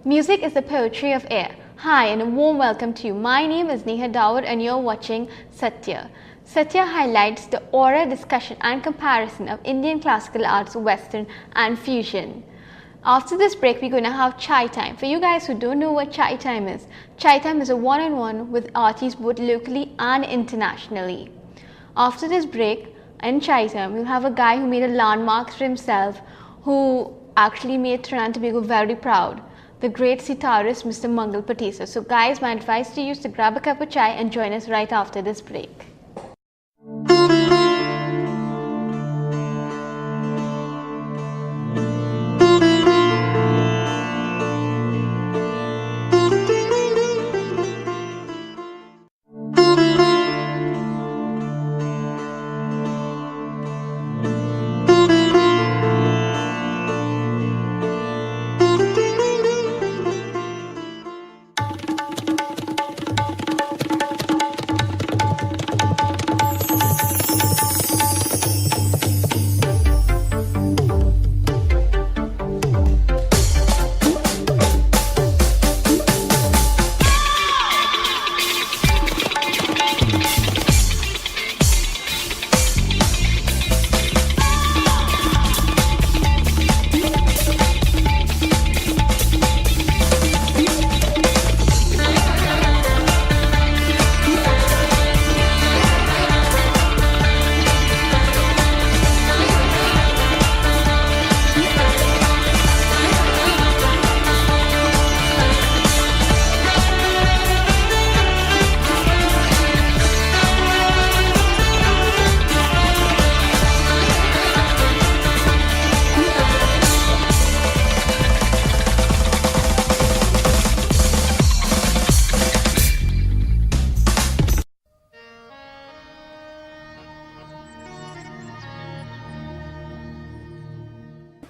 Music is the poetry of air. Hi and a warm welcome to you. My name is Neha Dawar and you're watching Sathya. Sathya highlights the aura, discussion and comparison of Indian classical arts, Western and fusion. After this break, we're going to have chai time. For you guys who don't know what chai time is a one-on-one with artists both locally and internationally. After this break, in chai time, we'll have a guy who made a landmark for himself, who actually made Trinidad and Tobago very proud. The great sitarist, Mr. Mungal Patasar. So guys, my advice to you is to grab a cup of chai and join us right after this break.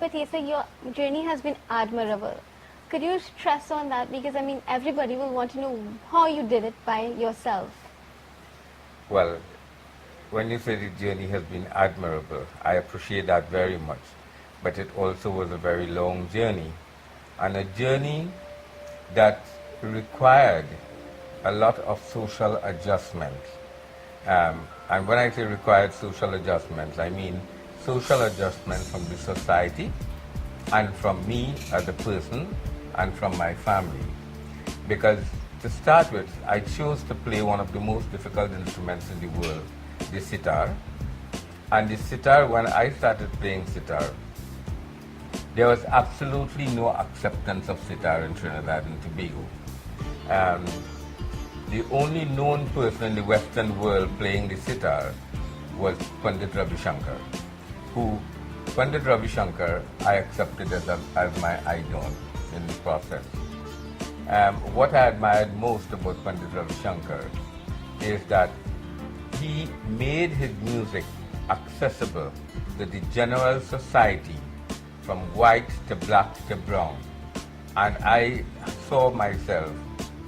Patasar, your journey has been admirable. Could you stress on that? Because I mean, everybody will want to know how you did it by yourself. Well, when you say the journey has been admirable, I appreciate that very much. But it also was a very long journey, and a journey that required a lot of social adjustments. And when I say required social adjustments, I mean social adjustment from the society and from me as a person and from my family. Because to start with, I chose to play one of the most difficult instruments in the world, the sitar. And the sitar, when I started playing sitar, there was absolutely no acceptance of sitar in Trinidad and Tobago. The only known person in the Western world playing the sitar was Pandit Ravi Shankar, who Pandit Ravi Shankar I accepted as my idol in the process. What I admired most about Pandit Ravi Shankar is that he made his music accessible to the general society, from white to black to brown. And I saw myself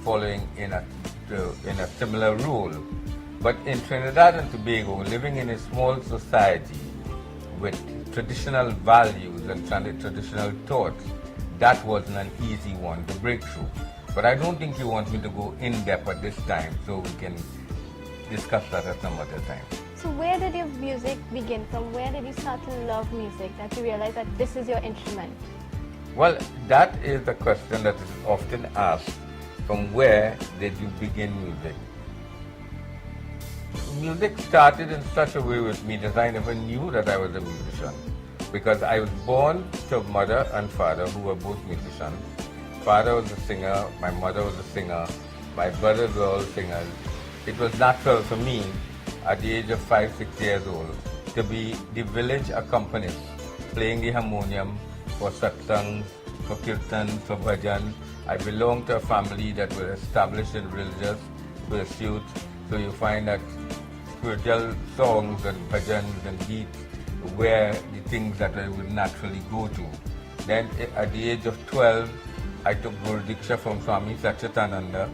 following in a similar role. But in Trinidad and Tobago, living in a small society with traditional values and traditional thoughts, that wasn't an easy one to break through. But I don't think you want me to go in depth at this time, so we can discuss that at some other time. So where did your music begin from? Where did you start to love music, that you realized that this is your instrument? Well, that is the question that is often asked. From where did you begin music? Music started in such a way with me that I never knew that I was a musician, because I was born to a mother and father who were both musicians. Father was a singer, my mother was a singer, my brothers were all singers. It was natural for me at the age of 5-6 years old to be the village accompanist, playing the harmonium for satsangs, for kirtans, for bhajans. I belonged to a family that were established in religious pursuits, so you find that spiritual songs and bhajans and beats were the things that I would naturally go to. Then at the age of 12, I took Guru Diksha from Swami Satchitananda,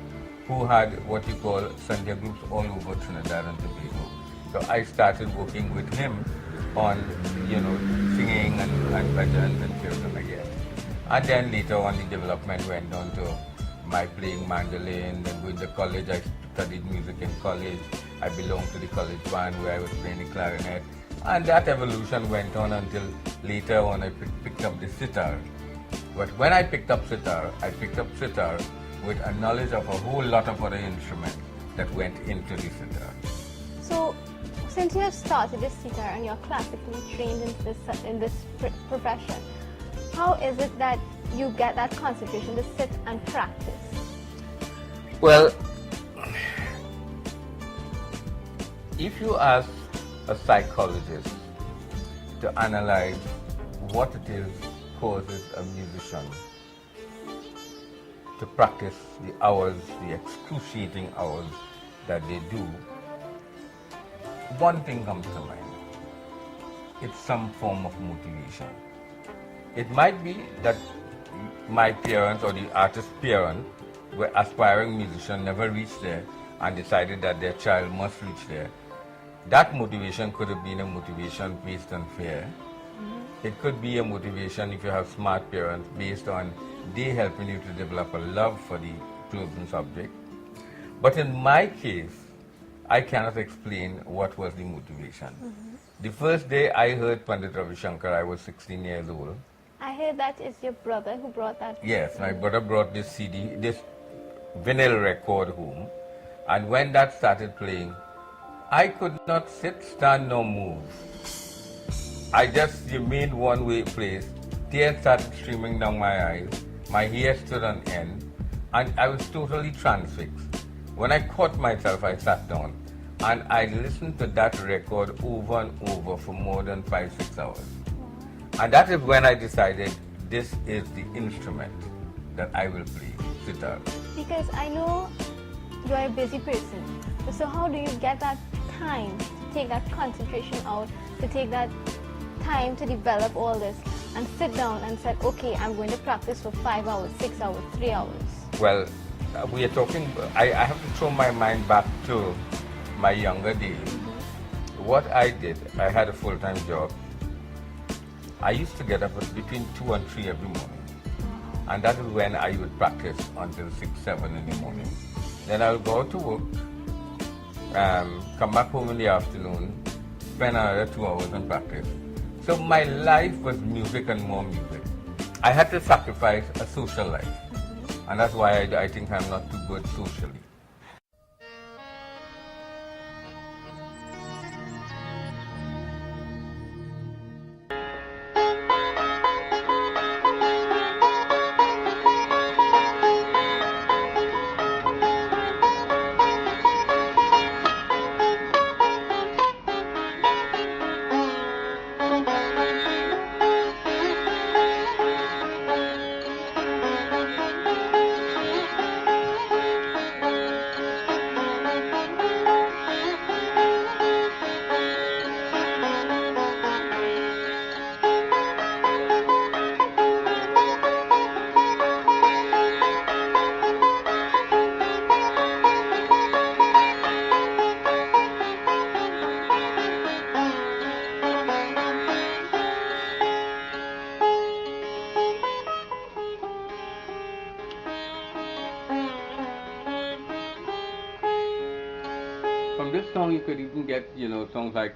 who had what you call Sandhya groups all over Trinidad and Tobago. So I started working with him on, singing and bhajans and kirtan again. And then later on the development went on to my playing mandolin, then going to college. I studied music in college. I belonged to the college band where I was playing the clarinet. And that evolution went on until later on I picked up the sitar. But when I picked up sitar with a knowledge of a whole lot of other instruments that went into the sitar. So, since you have started this sitar and you're classically trained in this profession, how is it that you get that concentration to sit and practice? Well, if you ask a psychologist to analyze what it is causes a musician to practice the hours, the excruciating hours that they do, one thing comes to mind. It's some form of motivation. It might be that my parents or the artist's parents were aspiring musicians, never reached there and decided that their child must reach there. That motivation could have been a motivation based on fear. It could be a motivation if you have smart parents based on they helping you to develop a love for the chosen subject. But in my case, I cannot explain what was the motivation. The first day I heard Pandit Ravi Shankar, I was 16 years old. I heard that is your brother who brought that. Yes, my brother brought this CD, this vinyl record home. And when that started playing, I could not sit, stand, nor move. I just remained one way place. Tears started streaming down my eyes. My hair stood on end. And I was totally transfixed. When I caught myself, I sat down. And I listened to that record over and over for more than 5-6 hours. And that is when I decided this is the instrument that I will play, sitar. Because I know you are a busy person. So how do you get that time to take that concentration out, to take that time to develop all this and sit down and say, okay, I'm going to practice for 5 hours, 6 hours, 3 hours? Well, we are talking, I have to throw my mind back to my younger days. What I did, I had a full-time job. I used to get up at between 2 and 3 every morning. And that is when I would practice until 6, 7 in the morning. Then I would go to work, come back home in the afternoon, spend another 2 hours and practice. So my life was music and more music. I had to sacrifice a social life. And that's why I think I'm not too good socially. From this song you could even get, songs like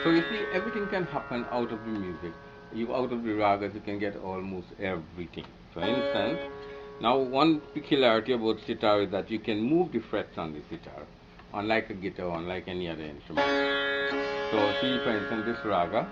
so you see, everything can happen out of the music. Out of the ragas, you can get almost everything. For instance, now one peculiarity about sitar is that you can move the frets on the sitar, unlike a guitar, unlike any other instrument. So see, for instance, this raga.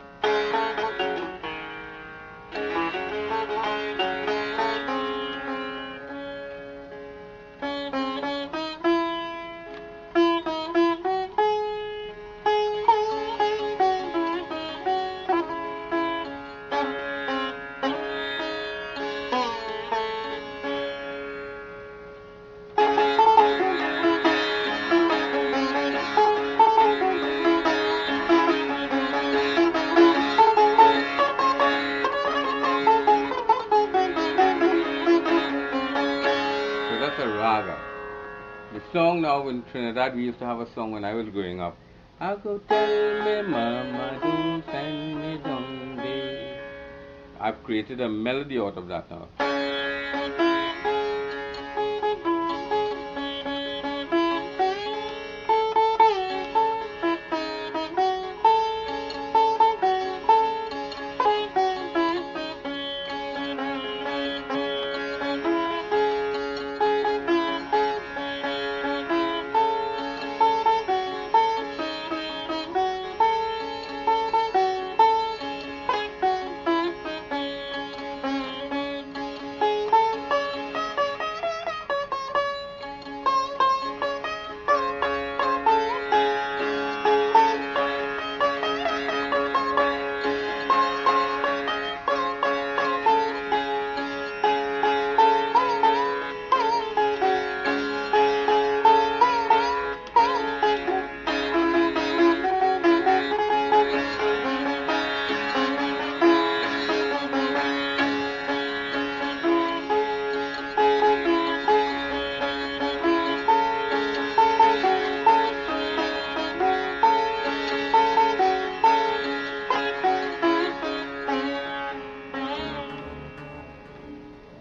how in Trinidad we used to have a song when I was growing up. I go tell me mama don't send me down there. I've created a melody out of that now.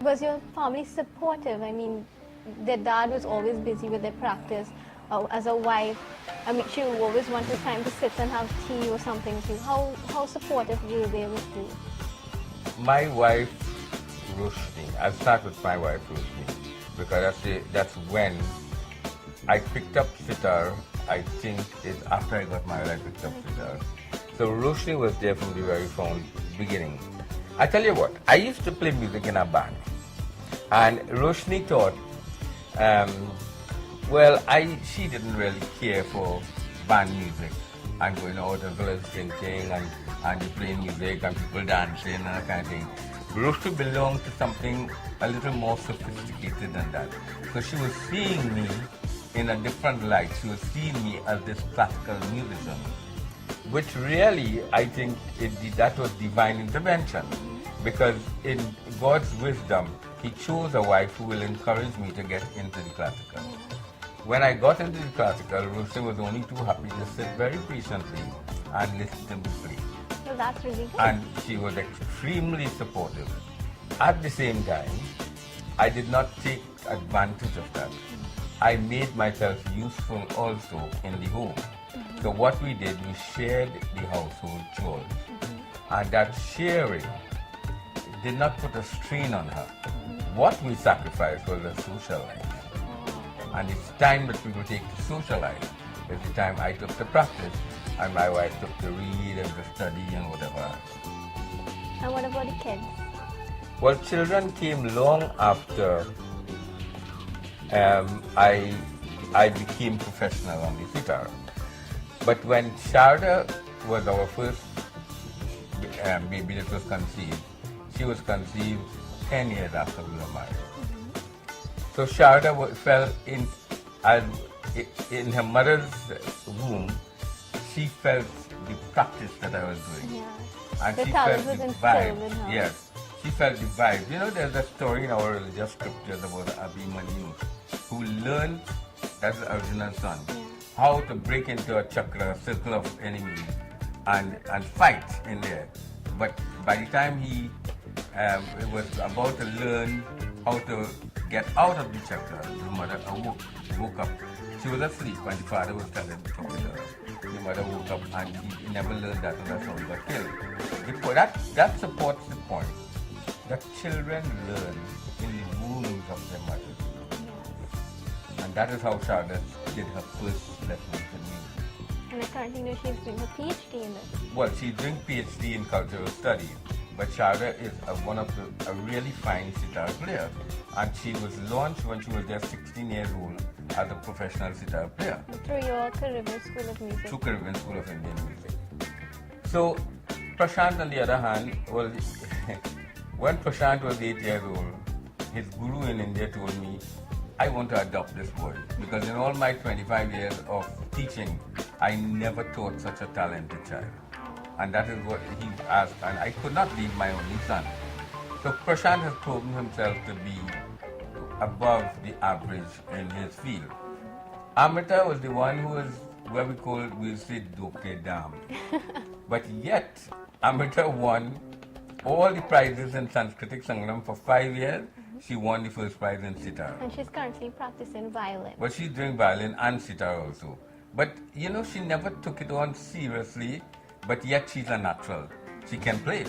Was your family supportive? I mean, their dad was always busy with their practice. As a wife, I mean, she always wanted time to sit and have tea or something with you. How supportive were they with you? My wife, Roshni, I'll start with my wife, Roshni, because that's when I picked up sitar. I think it's after I got married, I picked up sitar. So Roshni was there from the very beginning. I tell you what, I used to play music in a band, and Roshni thought, she didn't really care for band music and going out as well as drinking and playing music and people dancing and that kind of thing. Roshni belonged to something a little more sophisticated than that. So she was seeing me in a different light. She was seeing me as this classical musician, which really, I think that was divine intervention, because in God's wisdom, He chose a wife who will encourage me to get into the classical. When I got into the classical, Roshni was only too happy to sit very patiently and listen to me play. Well, that's really good. And she was extremely supportive. At the same time, I did not take advantage of that. I made myself useful also in the home. So what we did, we shared the household chores. And that sharing did not put a strain on her. What we sacrificed was a social life. And it's time that we will take to socialize. It's the time I took to practice, and my wife took to read and to study and whatever. And what about the kids? Well, children came long after I became professional on the sitar. But when Sharda was our first baby that was conceived, she was conceived 10 years after we were married. So Sharda fell in her mother's womb. She felt the practice that I was doing. Yeah. And The she talent felt was the vibe. instilled in her. Yes. She felt the vibe. You know, there's a story in our religious scriptures about Abhimanyu, who learned, that's Arjuna's son, how to break into a chakra, a circle of enemies, and fight in there. But by the time he was about to learn how to get out of the chakra, the mother woke up. She was asleep when the father was talking to her. The mother woke up and he never learned that, and that's how he got killed. That supports the point that children learn in the wombs of their mothers. And that is how Charlotte did her first lesson to me. And I currently know she's doing her PhD in this. Well, she's doing PhD in cultural studies, but Charlotte is a really fine sitar player. And she was launched when she was just 16 years old as a professional sitar player. Through your Caribbean School of Music. Through Caribbean School of Indian Music. So, Prashant, on the other hand, well, when Prashant was 8 years old, his guru in India told me, I want to adopt this boy, because in all my 25 years of teaching, I never taught such a talented child. And that is what he asked, and I could not leave my only son. So Prashant has proven himself to be above the average in his field. Amrita was the one who was what we say dope dam. But yet, Amrita won all the prizes in Sanskritic Sangam for 5 years. She won the first prize in sitar. And she's currently practicing violin. But she's doing violin and sitar also. But you know, she never took it on seriously, but yet she's a natural. She can play.